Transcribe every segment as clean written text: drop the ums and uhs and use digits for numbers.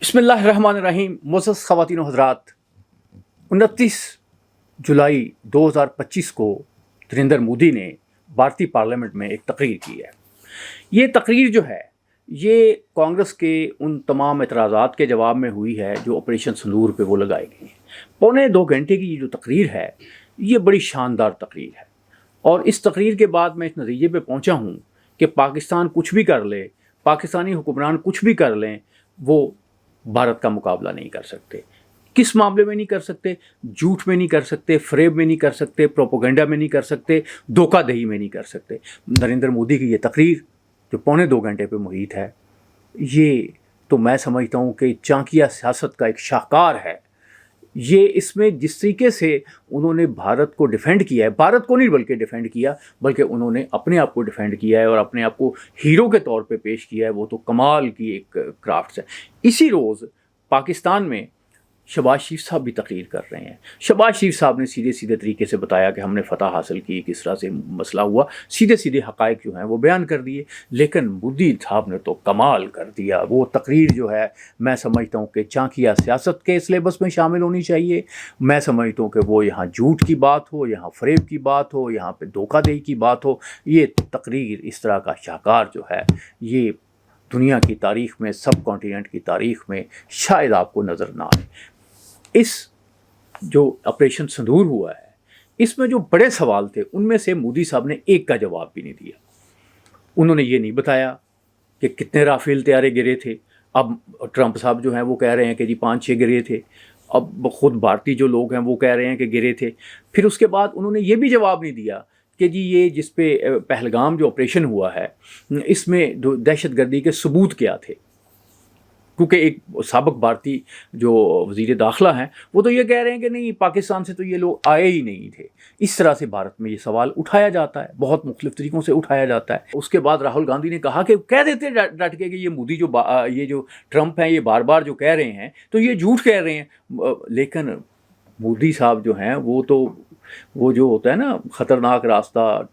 बिस्मिल्लाहिर्रहमानिर्रहीम। मोअज़्ज़ज़ ख़वातीन व हज़रात, 29 जुलाई 2025 को नरेंद्र मोदी ने भारतीय पार्लियामेंट में एक तकरीर की है। ये तकरीर जो है ये कांग्रेस के उन तमाम एतराज़ात के जवाब में हुई है जो ऑपरेशन सिंदूर पे वो लगाए गए हैं। पौने 2 घंटे की ये जो तकरीर है ये बड़ी शानदार तकरीर है, और इस तकरीर के बाद मैं इस नतीजे पे पहुंचा हूं कि पाकिस्तान कुछ भी कर ले, पाकिस्तानी हुक्मरान कुछ भी कर लें, वो भारत का मुकाबला नहीं कर सकते। किस मामले में नहीं कर सकते? झूठ में नहीं कर सकते, फ़रेब में नहीं कर सकते, प्रोपोगंडा में नहीं कर सकते, धोखाधड़ी में नहीं कर सकते। नरेंद्र मोदी की ये तकरीर जो पौने 2 घंटे पे मुहित है, ये तो मैं समझता हूँ कि चाणक्य सियासत का एक शाहकार है। ये इसमें जिस तरीके से उन्होंने भारत को डिफेंड किया है, भारत को नहीं बल्कि डिफेंड किया, बल्कि उन्होंने अपने आप को डिफेंड किया है और अपने आप को हीरो के तौर पे पेश किया है, वो तो कमाल की एक क्राफ्ट है। इसी रोज़ पाकिस्तान में शहबाज शरीफ साहब भी तकरीर कर रहे हैं। शहबाज शरीफ साहब ने सीधे सीधे तरीके से बताया कि हमने फतह हासिल की, किस तरह से मसला हुआ, सीधे सीधे हक़ाइक़ जो हैं वो बयान कर दिए। लेकिन मोदी साहब ने तो कमाल कर दिया। वो तकरीर जो है मैं समझता हूँ कि चाणक्य सियासत के सिलेबस में शामिल होनी चाहिए। मैं समझता हूँ कि वो यहाँ झूठ की बात हो, यहाँ फ़रेब की बात हो, यहाँ पे धोखाधड़ी की बात हो, ये तकरीर इस तरह का शाहकार जो है ये दुनिया की तारीख़ में, सब कॉन्टिनेंट की तारीख़ में शायद आपको नज़र ना आए। इस जो ऑपरेशन सिंदूर हुआ है इसमें जो बड़े सवाल थे उनमें से मोदी साहब ने एक का जवाब भी नहीं दिया। उन्होंने ये नहीं बताया कि कितने राफेल तैयारे गिरे थे। अब ट्रंप साहब जो हैं वो कह रहे हैं कि जी 5-6 गिरे थे। अब ख़ुद भारतीय जो लोग हैं वो कह रहे हैं कि गिरे थे। फिर उसके बाद उन्होंने ये भी जवाब नहीं दिया कि जी ये जिस पे पहलगाम जो ऑपरेशन हुआ है इसमें दहशतगर्दी के सबूत क्या थे, क्योंकि एक साबिक भारतीय जो वज़ीर दाखिला हैं वो तो ये कह रहे हैं कि नहीं, पाकिस्तान से तो ये लोग आए ही नहीं थे। इस तरह से भारत में ये सवाल उठाया जाता है, बहुत मुख्तलिफ़ तरीक़ों से उठाया जाता है। उसके बाद राहुल गांधी ने कहा कि कह देते डट के कि ये मोदी ये जो ट्रंप हैं ये बार बार जो कह रहे हैं तो ये झूठ कह रहे हैं। लेकिन मोदी साहब जो हैं वो जो होता है ना ख़तरनाक रास्ता,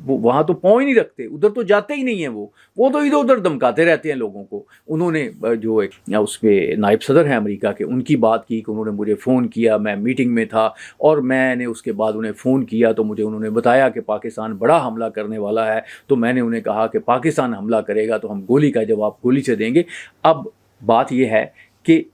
वो वहाँ तो पाँव ही नहीं रखते, उधर तो जाते ही नहीं हैं। वो तो इधर उधर धमकाते रहते हैं लोगों को। उन्होंने जो एक उस पर नायब सदर हैं अमेरिका के, उनकी बात की कि उन्होंने मुझे फ़ोन किया, मैं मीटिंग में था और मैंने उसके बाद उन्हें फ़ोन किया तो मुझे उन्होंने बताया कि पाकिस्तान बड़ा हमला करने वाला है। तो मैंने उन्हें कहा कि पाकिस्तान हमला करेगा तो हम गोली का जवाब गोली से देंगे। अब बात यह है कि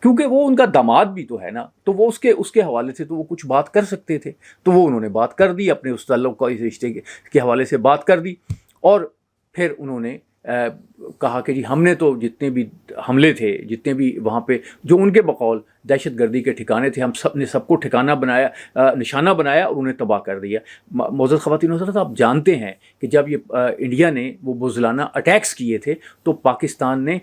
क्योंकि वो उनका दामाद भी तो है ना, तो वो उसके हवाले से तो वो कुछ बात कर सकते थे, तो वो उन्होंने बात कर दी, अपने उस ताल्लुक़ का इस रिश्ते के हवाले से बात कर दी। और फिर उन्होंने कहा कि जी हमने तो जितने भी हमले थे, जितने भी वहाँ पे जो उनके बकौल दहशतगर्दी के ठिकाने थे, हम सब ने सबको ठिकाना बनाया, निशाना बनाया और उन्हें तबाह कर दिया। मोअज़्ज़ज़ ख़वातीन व हज़रात, आप जानते हैं कि जब ये इंडिया ने वो बुज़दिलाना अटैक्स किए थे तो पाकिस्तान ने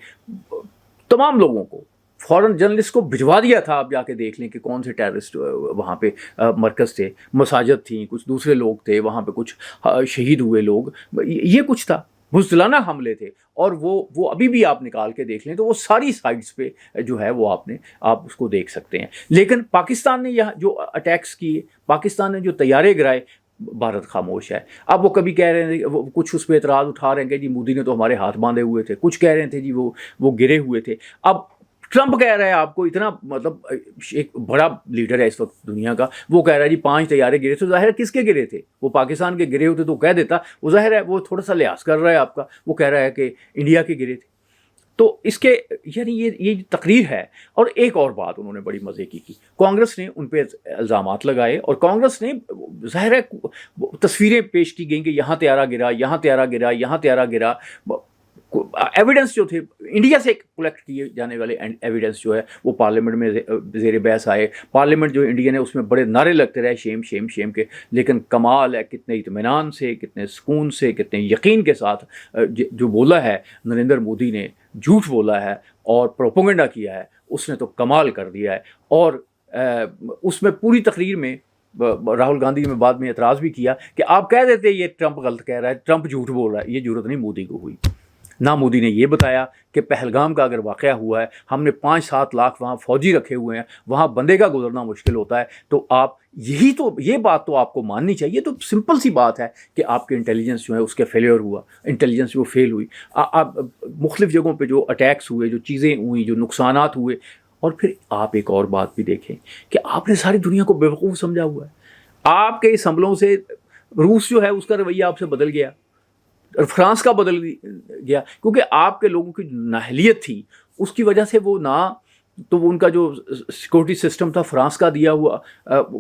तमाम लोगों को, फॉरेन जर्नलिस्ट को भिजवा दिया था। आप जाके देख लें कि कौन से टेररिस्ट वहाँ पे मरकज़ थे, मसाजिद थी, कुछ दूसरे लोग थे वहाँ पे, कुछ शहीद हुए लोग, ये कुछ था, बुज़दिलाना हमले थे। और वो अभी भी आप निकाल के देख लें तो वो सारी साइट्स पे जो है वो आप उसको देख सकते हैं। लेकिन पाकिस्तान ने यहाँ जो अटैक्स किए, पाकिस्तान ने जो तैयारे गिराए, भारत खामोश है। अब वो कभी कह रहे हैं, वो कुछ उस पर एतराज़ उठा रहे हैं कि जी मोदी ने तो हमारे हाथ बांधे हुए थे, कुछ कह रहे थे जी वो गिरे हुए थे। अब ट्रंप कह रहा है आपको इतना, मतलब एक बड़ा लीडर है इस वक्त दुनिया का, वो कह रहा है जी 5 तैयारे गिरे थे। ज़ाहिर है किसके गिरे थे? वो पाकिस्तान के गिरे होते तो कह देता। वो ज़ाहिर है वो थोड़ा सा लिहाज कर रहा है आपका, वो कह रहा है कि इंडिया के गिरे थे। तो इसके यानी ये तकरीर है। और एक और बात उन्होंने बड़ी मज़े की कांग्रेस ने उन पर इल्ज़ामात लगाए और कांग्रेस ने ज़ाहिर है तस्वीरें पेश की गई कि यहाँ तैयारा गिरा, यहाँ तैयारा गिरा, यहाँ तैयारा गिरा। एविडेंस जो थे इंडिया से कलेक्ट किए जाने वाले एविडेंस जो है वो पार्लियामेंट में ज़ेर बहस आए। पार्लियामेंट जो इंडिया ने उसमें बड़े नारे लगते रहे शेम शेम शेम के। लेकिन कमाल है कितने इत्मीनान से, कितने सुकून से, कितने यकीन के साथ जो बोला है नरेंद्र मोदी ने, झूठ बोला है और प्रोपेगेंडा किया है, उसने तो कमाल कर दिया है। और उसमें पूरी तकरीर में राहुल गांधी ने बाद में एतराज़ भी किया कि आप कह देते ये ट्रंप गलत कह रहा है, ट्रंप झूठ बोल रहा है। ये जरूरत नहीं मोदी को हुई। نہ مودی نے یہ بتایا کہ پہلگام کا اگر واقعہ ہوا ہے، ہم نے 5-7 لاکھ وہاں فوجی رکھے ہوئے ہیں، وہاں بندے کا گزرنا مشکل ہوتا ہے، تو آپ یہ بات تو آپ کو ماننی چاہیے. تو سمپل سی بات ہے کہ آپ کے انٹیلیجنس جو ہے اس کے فیلیئر ہوا، انٹیلیجنس جو فیل ہوئی. آپ مختلف جگہوں پہ جو اٹیکس ہوئے، جو چیزیں ہوئیں، جو نقصانات ہوئے. اور پھر آپ ایک اور بات بھی دیکھیں کہ آپ نے ساری دنیا کو بیوقوف سمجھا ہوا ہے. آپ کے اس حملوں سے روس جو ہے اس کا رویہ آپ سے بدل گیا، اور فرانس کا بدل گیا، کیونکہ آپ کے لوگوں کی نااہلیت تھی، اس کی وجہ سے وہ نہ تو ان کا جو سیکورٹی سسٹم تھا فرانس کا دیا ہوا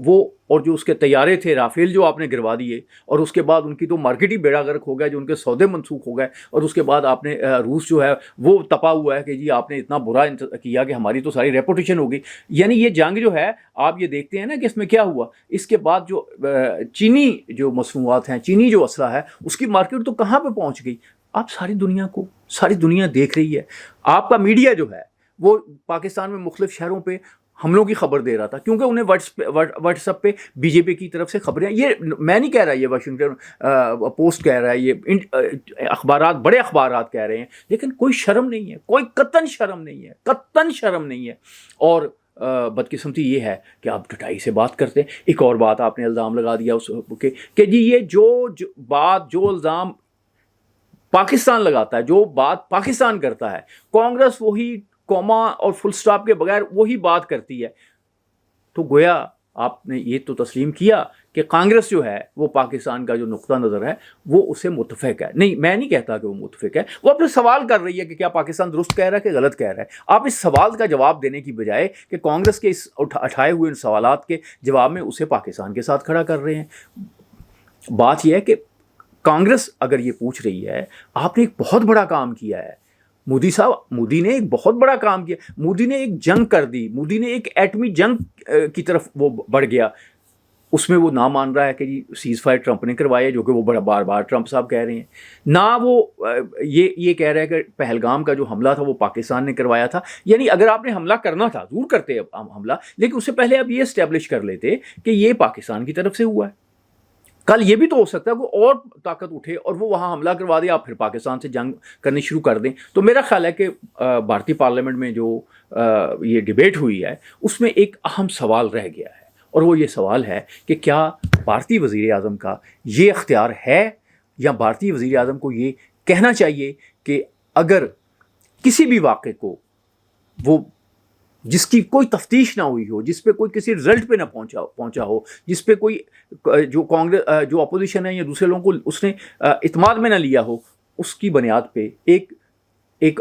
وہ، اور جو اس کے طیارے تھے رافیل جو آپ نے گروا دیے، اور اس کے بعد ان کی تو مارکیٹ ہی بیڑا غرق ہو گیا، جو ان کے سودے منسوخ ہو گئے. اور اس کے بعد آپ نے روس جو ہے وہ تپا ہوا ہے کہ جی آپ نے اتنا برا کیا کہ ہماری تو ساری ریپوٹیشن ہوگی. یعنی یہ جنگ جو ہے آپ یہ دیکھتے ہیں نا کہ اس میں کیا ہوا. اس کے بعد جو چینی جو مصنوعات ہیں، چینی جو اسلحہ ہے، اس کی مارکیٹ تو کہاں پہ پہنچ گئی. آپ ساری دنیا دیکھ رہی ہے. آپ کا میڈیا جو ہے وہ پاکستان میں مختلف شہروں پہ حملوں کی خبر دے رہا تھا، کیونکہ انہیں واٹس ایپ پہ بی جے پی کی طرف سے خبریں، یہ میں نہیں کہہ رہا، یہ واشنگٹن پوسٹ کہہ رہا ہے، یہ اخبارات، بڑے اخبارات کہہ رہے ہیں، لیکن کوئی شرم نہیں ہے، کوئی قطعاً شرم نہیں ہے. اور بدقسمتی یہ ہے کہ آپ ڈٹائی سے بات کرتے ہیں. ایک اور بات آپ نے الزام لگا دیا اس کہ جی یہ جو الزام پاکستان لگاتا ہے، جو بات پاکستان کرتا ہے، کانگریس وہی کوما اور فل سٹاپ کے بغیر وہی بات کرتی ہے. تو گویا آپ نے یہ تو تسلیم کیا کہ کانگریس جو ہے وہ پاکستان کا جو نقطہ نظر ہے وہ اسے متفق ہے. نہیں، میں نہیں کہتا کہ وہ متفق ہے، وہ اپنے سوال کر رہی ہے کہ کیا پاکستان درست کہہ رہا ہے کہ غلط کہہ رہا ہے. آپ اس سوال کا جواب دینے کی بجائے کہ کانگریس کے اس اٹھائے ہوئے ان سوالات کے جواب میں اسے پاکستان کے ساتھ کھڑا کر رہے ہیں. بات یہ ہے کہ کانگریس اگر یہ پوچھ رہی ہے، آپ نے ایک بہت بڑا کام کیا ہے مودی نے ایک بہت بڑا کام کیا. مودی نے ایک جنگ کر دی، مودی نے ایک ایٹمی جنگ کی طرف وہ بڑھ گیا. اس میں وہ نہ مان رہا ہے کہ جی سیز فائر ٹرمپ نے کروایا، جو کہ وہ بڑا بار بار ٹرمپ صاحب کہہ رہے ہیں. نہ وہ یہ کہہ رہا ہے کہ پہلگام کا جو حملہ تھا وہ پاکستان نے کروایا تھا. یعنی اگر آپ نے حملہ کرنا تھا ضرور کرتے حملہ، لیکن اس سے پہلے آپ یہ اسٹیبلش کر لیتے کہ یہ پاکستان کی طرف سے ہوا ہے. کل یہ بھی تو ہو سکتا ہے کوئی اور طاقت اٹھے اور وہ وہاں حملہ کروا دے، آپ پھر پاکستان سے جنگ کرنی شروع کر دیں. تو میرا خیال ہے کہ بھارتی پارلیمنٹ میں جو یہ ڈیبیٹ ہوئی ہے اس میں ایک اہم سوال رہ گیا ہے، اور وہ یہ سوال ہے کہ کیا بھارتی وزیر اعظم کا یہ اختیار ہے، یا بھارتی وزیر اعظم کو یہ کہنا چاہیے کہ اگر کسی بھی واقعے کو وہ جس کی کوئی تفتیش نہ ہوئی ہو، جس پہ کوئی کسی رزلٹ پہ نہ پہنچا ہو، جس پہ کوئی جو کانگریس جو اپوزیشن ہے یا دوسرے لوگوں کو اس نے اعتماد میں نہ لیا ہو، اس کی بنیاد پہ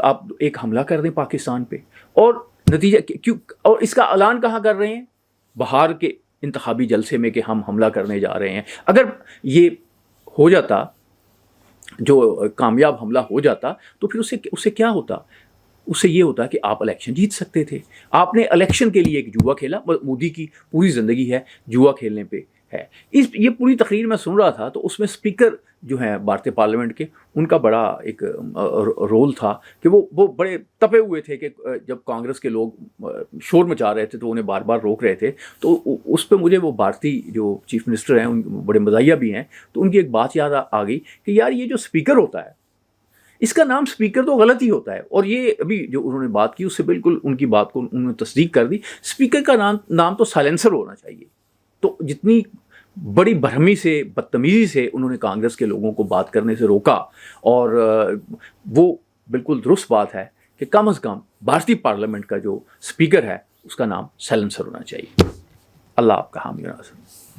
آپ ایک حملہ کر دیں پاکستان پہ. اور نتیجہ کیوں، اور اس کا اعلان کہاں کر رہے ہیں؟ بہار کے انتخابی جلسے میں کہ ہم حملہ کرنے جا رہے ہیں. اگر یہ ہو جاتا، جو کامیاب حملہ ہو جاتا، تو پھر اس سے کیا ہوتا؟ اس سے یہ ہوتا کہ آپ الیکشن جیت سکتے تھے. آپ نے الیکشن کے لیے ایک جوا کھیلا. مودی کی پوری زندگی ہے جوا کھیلنے پہ ہے. یہ پوری تقریر میں سن رہا تھا تو اس میں اسپیکر جو ہیں بھارتی پارلیمنٹ کے، ان کا بڑا ایک رول تھا کہ وہ بڑے تپے ہوئے تھے کہ جب کانگریس کے لوگ شور مچا رہے تھے تو انہیں بار بار روک رہے تھے. تو اس پہ مجھے وہ بھارتی جو چیف منسٹر ہیں، ان بڑے مزاحیہ بھی ہیں، تو ان کی ایک بات یاد آ گئی کہ یار یہ جو اسپیکر ہوتا ہے، اس کا نام اسپیکر تو غلط ہی ہوتا ہے. اور یہ ابھی جو انہوں نے بات کی اس سے بالکل ان کی بات کو انہوں نے تصدیق کر دی. اسپیکر کا نام تو سائلنسر ہونا چاہیے. تو جتنی بڑی برہمی سے، بدتمیزی سے انہوں نے کانگریس کے لوگوں کو بات کرنے سے روکا، اور وہ بالکل درست بات ہے کہ کم از کم بھارتی پارلیمنٹ کا جو اسپیکر ہے اس کا نام سائلنسر ہونا چاہیے. اللہ آپ کا حامی و ناصر.